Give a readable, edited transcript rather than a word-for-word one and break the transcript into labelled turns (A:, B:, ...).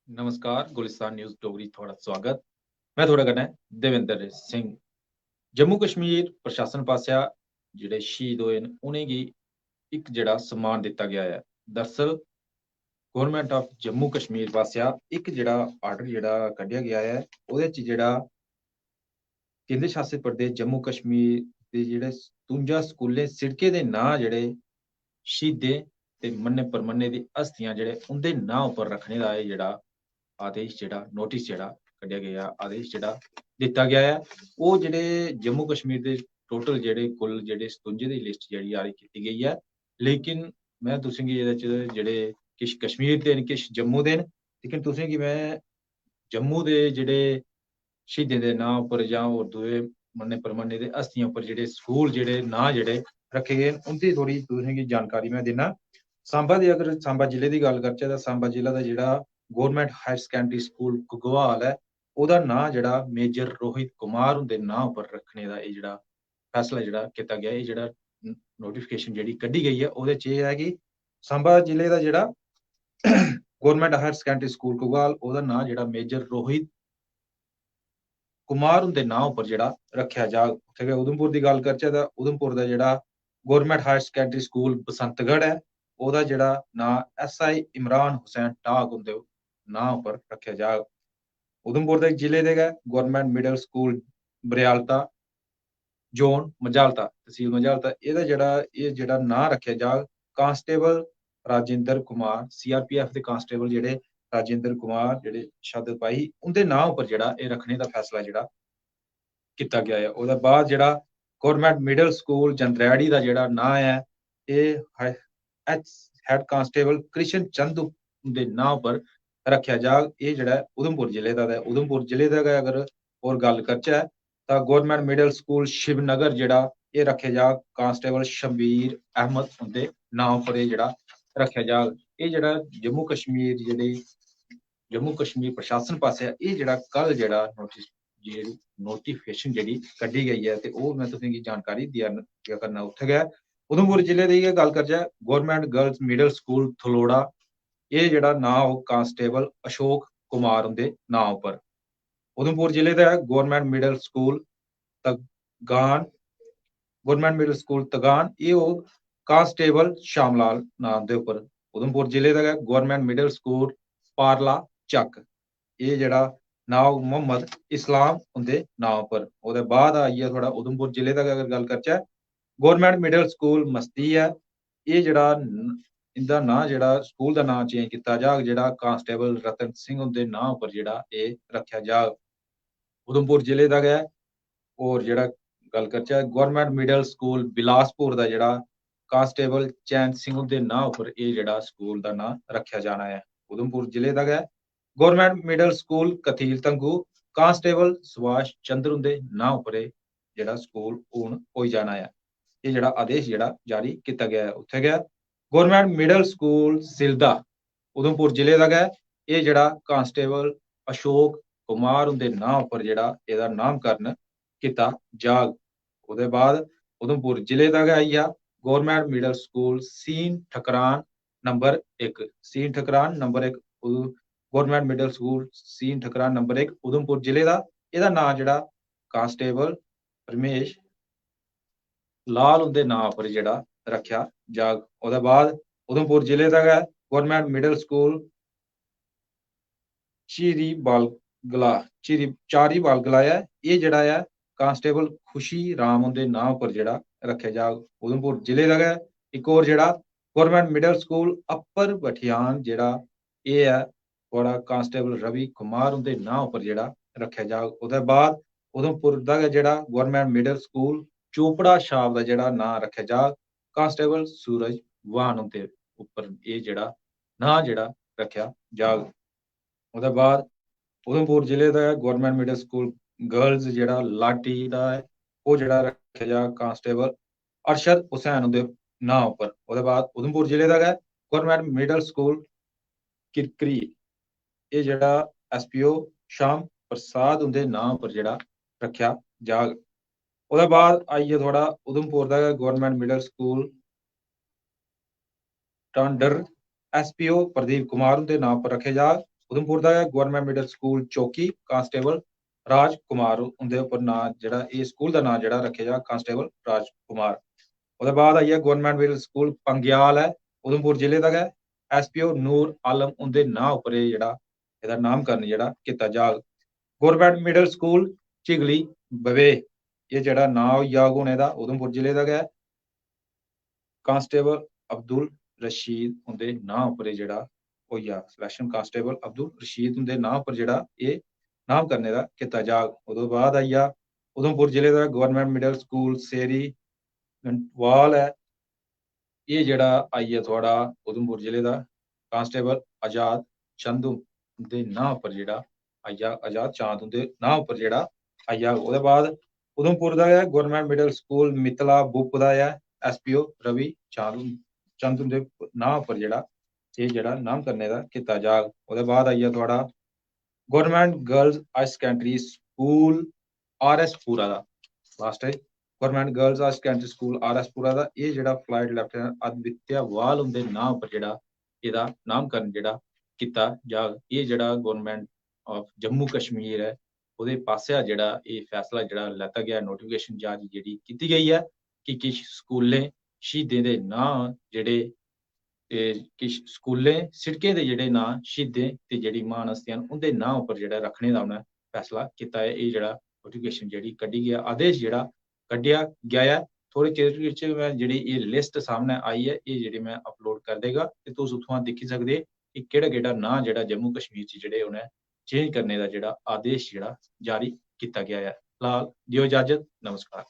A: नमस्कार गुलिस्तान न्यूज़ डोगरी थुआढ़ा स्वागत। मैं थुआढ़े कन्नै देवेंद्र सिंह। जम्मू कश्मीर प्रशासन पासेआ जेह्ड़े शहीद होए न उ'नेंगी इक जेह्ड़ा सम्मान दित्ता गेआ ऐ। दरअसल गौरमेंट ऑफ जम्मू कश्मीर पासेआ इक जेह्ड़ा आर्डर जेह्ड़ा कड्ढेआ गेआ ऐ, ओह्दे च जेह्ड़ा केंद्र शासित प्रदेश जम्मू कश्मीर दे जेह्ड़े 57 स्कूलें सिड़कें दे नांऽ जेह्ड़े शहीदें ते मन्ने परमन्ने दी हस्तियां जेह्ड़े उं'दे नांऽ उप्पर रक्खने दा एह् जेह्ड़ा आदेश जेह्ड़ा नोटिस जेह्ड़ा कड्ढेआ गेआ आदेश जेह्ड़ा दित्ता गेआ ऐ। ओह् जेह्ड़े जम्मू कश्मीर दे टोटल जेह्ड़े कुल जेह्ड़े 57 दी लिस्ट जेह्ड़ी जारी कीती गई ऐ। लेकिन मैं तुसें गी एह्दे च जेह्ड़े किश कश्मीर दे न, किश जम्मू दे न। लेकिन तुसें गी मैं जम्मू दे जेह्ड़े शहीदें दे नांऽ उप्पर जां होर दुए मन्ने परमन्ने दे हस्तियें उप्पर जेह्ड़े स्कूल जेह्ड़े नांऽ जेह्ड़े रक्खे गे न, उं'दी थोह्ड़ी तुसें गी जानकारी मैं दिन्ना। सांबा दी अगर सांबा जिले दी गल्ल करचै तां सांबा जिला दा जेह्ड़ा government higher secondary school Ghagwal ऐ, ओह्दा नांऽ जेह्ड़ा मेजर रोहित कुमार हुंदे नांऽ उप्पर रक्खने दा एह् जेह्ड़ा फैसला जेह्ड़ा कीता गेआ, एह् जेह्ड़ा नोटिफिकेशन जेह्ड़ी कड्ढी गई ऐ, ओह्दे च एह् ऐ कि सांबा जिले दा जेह्ड़ा government higher secondary school Ghagwal, ओह्दा नांऽ जेह्ड़ा मेजर रोहित कुमार हुंदे नांऽ उप्पर जेह्ड़ा रक्खेआ जाग। उत्थै गै उधमपुर दी गल्ल करचै तां उधमपुर दा जेह्ड़ा government higher secondary school Basantgarh ऐ, ओह्दा जेह्ड़ा नांऽ SI इमरान हुसैन डाक हुंदे नांऽ उप्पर रक्खेआ जाग। उधमपुर दे जिले दे गै government middle school बरयालता zone Majalta तहसील मजालता, एह् जेह्ड़ा नांऽ रक्खेआ जाग कांस्टेबल राजेंद्र कुमार, CRPF दे कांस्टेबल जेह्ड़े राजेंद्र कुमार जेह्ड़े शहादत पाई ही, उं'दे नांऽ उप्पर जेह्ड़ा एह् रक्खने दा फैसला जेह्ड़ा कीता गेआ ऐ। ओह्दे बाद जेह्ड़ा गौरमेंट मिडल स्कूल जंदरैड़ी दा जेह्ड़ा नांऽ ऐ, एह् हैड कांस्टेबल कृष्ण चंद हुंदे नांऽ उप्पर रक्खेआ जाग। एह् जेह्ड़ा उधमपुर जिले दा ऐ। उधमपुर जिले दा गै अगर होर गल्ल करचै तां गौरमेंट मिडल स्कूल शिवनगर जेह्ड़ा एह् रक्खेआ जाग कांस्टेबल शब्बीर अहमद हुंदे नांऽ उप्पर एह् जेह्ड़ा रक्खेआ जाग। एह् जेह्ड़ा जम्मू कश्मीर प्रशासन पासेआ एह् जेह्ड़ा कल जेह्ड़ा नोटिफिकेशन जेह्ड़ी कड्ढी गई ऐ, ते ओह् मैं तुसें गी जानकारी देआ करना। उत्थै गै उधमपुर जिले दी गै गल्ल करचै, गौरमेंट गर्ल्स मिडल स्कूल थलोड़ा, एह् जेह्ड़ा नांऽ होग कांस्टेबल अशोक कुमार हुंदे नांऽ उप्पर। उधमपुर जिले दा गौरमेंट मिडल स्कूल तगान एह् होग कांस्टेबल श्यामलाल नांऽ दे उप्पर। उधमपुर जिले दा गै गौरमेंट मिडल स्कूल पारला चक, एह् जेह्ड़ा नांऽ होग मोहम्मद इस्लाम हुंदे नांऽ उप्पर। ओह्दे बाद आई गेआ थोह्ड़ा उधमपुर जिले दा अगर गल्ल करचै, गौरमेंट मिडल स्कूल मस्ती ऐ, एह् जेह्ड़ा इंदा नांऽ जेह्ड़ा स्कूल दा नांऽ चेंज कीता जाग, जेह्ड़ा कांस्टेबल रतन सिंह हुंदे नांऽ उप्पर जेह्ड़ा एह् रक्खेआ जाग। उधमपुर जिले दा गै होर जेह्ड़ा गल्ल करचै, गौरमेंट मिडल स्कूल बिलासपुर दा जेह्ड़ा कांस्टेबल चैन सिंह हुंदे नांऽ उप्पर एह् जेह्ड़ा स्कूल दा नांऽ रक्खेआ जाना ऐ। उधमपुर जिले दा गै government middle school Kathil Tangu constable Subhash Chandra हुंदे नांऽ उप्पर एह् जेह्ड़ा स्कूल हून होई जाना ऐ। एह् जेह्ड़ा आदेश जेह्ड़ा जारी कीता गेआ ऐ। उत्थै गै गौरमेंट मिडल स्कूल सिलदा उधमपुर जिले दा गै एह् जेह्ड़ा कांस्टेबल अशोक कुमार हुंदे नांऽ उप्पर जेह्ड़ा एह्दा नामकरण कीता जाग। ओह्दे बाद उधमपुर जिले दा गै आई गेआ government middle school Seen Thakran number 1 government middle school Seen Thakran number 1 Udhampur जिले दा। एह्दा नांऽ जेह्ड़ा कांस्टेबल रमेश लाल हुंदे नांऽ उप्पर जेह्ड़ा रक्खेआ जाग। ओह्दे बाद उधमपुर जिले दा गै गौरमेंट मिडल स्कूल चारी बालगला ऐ, एह् जेह्ड़ा ऐ कांस्टेबल खुशी राम हुंदे नांऽ उप्पर जेह्ड़ा रक्खेआ जाग। उधमपुर जिले दा गै इक होर जेह्ड़ा गौरमेंट मिडल स्कूल अप्पर बठियान जेह्ड़ा एह् ऐ थोह्ड़ा कांस्टेबल रवि कुमार हुंदे नांऽ उप्पर जेह्ड़ा रक्खेआ जाग। ओह्दे बाद उधमपुर दा गै जेह्ड़ा गौरमेंट मिडल स्कूल चोपड़ा छाप दा जेह्ड़ा नांऽ रक्खेआ जाग कांस्टेबल सूरज वाहन हुंदे उप्पर एह् जेह्ड़ा नांऽ जेह्ड़ा रक्खेआ जाग। ओह्दे बाद उधमपुर जिले दा गौरमेंट मिडल स्कूल गर्ल्स जेह्ड़ा लाटी दा ऐ, ओह् जेह्ड़ा रक्खेआ जाग कांस्टेबल अरशद हुसैन हुंदे नांऽ उप्पर। ओह्दे बाद उधमपुर जिले दा गै गौरमेंट मिडल स्कूल किरकरी, एह् जेह्ड़ा SPO श्याम प्रसाद हुंदे नांऽ उप्पर जेह्ड़ा रक्खेआ जाग। ओह्दे बाद आई गेआ थोह्ड़ा उधमपुर दा गै government middle school Tandar SPO Pradeep Kumar हुंदे नांऽ उप्पर रक्खेआ जाग। उधमपुर का है government middle school Chowki constable Raj Kumar उनके उपर ना जो स्कूल का नाम जो रखे जा कांस्टेबल राज कुमार। उसके बाद आई है गवर्नमेंट मिडल स्कूल पंग्याल है उधमपुर जिले का है SPO नूर आलम उनके नाम उपर जो नामकरण जो किया जाग। गवर्नमेंट मिडल स्कूल चिगली बवे ये जो नाम जाग होने का उधमपुर जिले का है कांस्टेबल अब्दुल रशीद उनके नाम उपर जो सिलेक्शन कांस्टेबल अब्दुल रशीद उनके नाम पर जो ये नाम करने का किया जाग। उस बाद आई आ उधमपुर जिले का गवर्नमेंट मिडल स्कूल सेरी गंटवाल है ये जड़ा आई है थोड़ा उधमपुर जिले का कांस्टेबल आजाद चंद उनके नाम पर जो आई आ आजाद चांद उनके नाम पर जो आई आ। उसके बाद उधमपुर का है गवर्नमेंट मिडल स्कूल मितला बुप का है SPO रवि चंद उनके नाम पर जो नाम करने का किया जाग। उसके बाद आई थोड़ा government girls higher secondary school RS Pura का लास्ट है government girls higher secondary school RS Pura का ये जो फ्लाइट लैफ्टिनेंट आदित्य वाल उनके नाम पर जो नामकरण जो किया जाग। ये जो गवर्नमेंट ऑफ जम्मू कश्मीर है वो पासिया जो ये फैसला जो लैता गया नोटिफिकेशन जारी जी की गई है कि किश स्कूलें शहीदें के नाम जोड़े किश स्कूलें सिड़कें के जोड़े नाम शहीदें ते जी महान हस्तियां उनके नाम उपर जो रखने का उन्हें फैसला किया है। ये जो नोटिफिकेशन जी कढ़ी गया आदेश जो कढ़िया गया है थोड़े चिर में जी ये लिस्ट सामने आई है ये जी मैं अपलोड कर देगा तो तुम उत्थुआं देखी सकते कि केड़ा नाम जो जम्मू कश्मीर जोड़े उन्हें चेंज करने का जो आदेश जो जारी किया गया है। फिलहाल दियो इजाजत नमस्कार।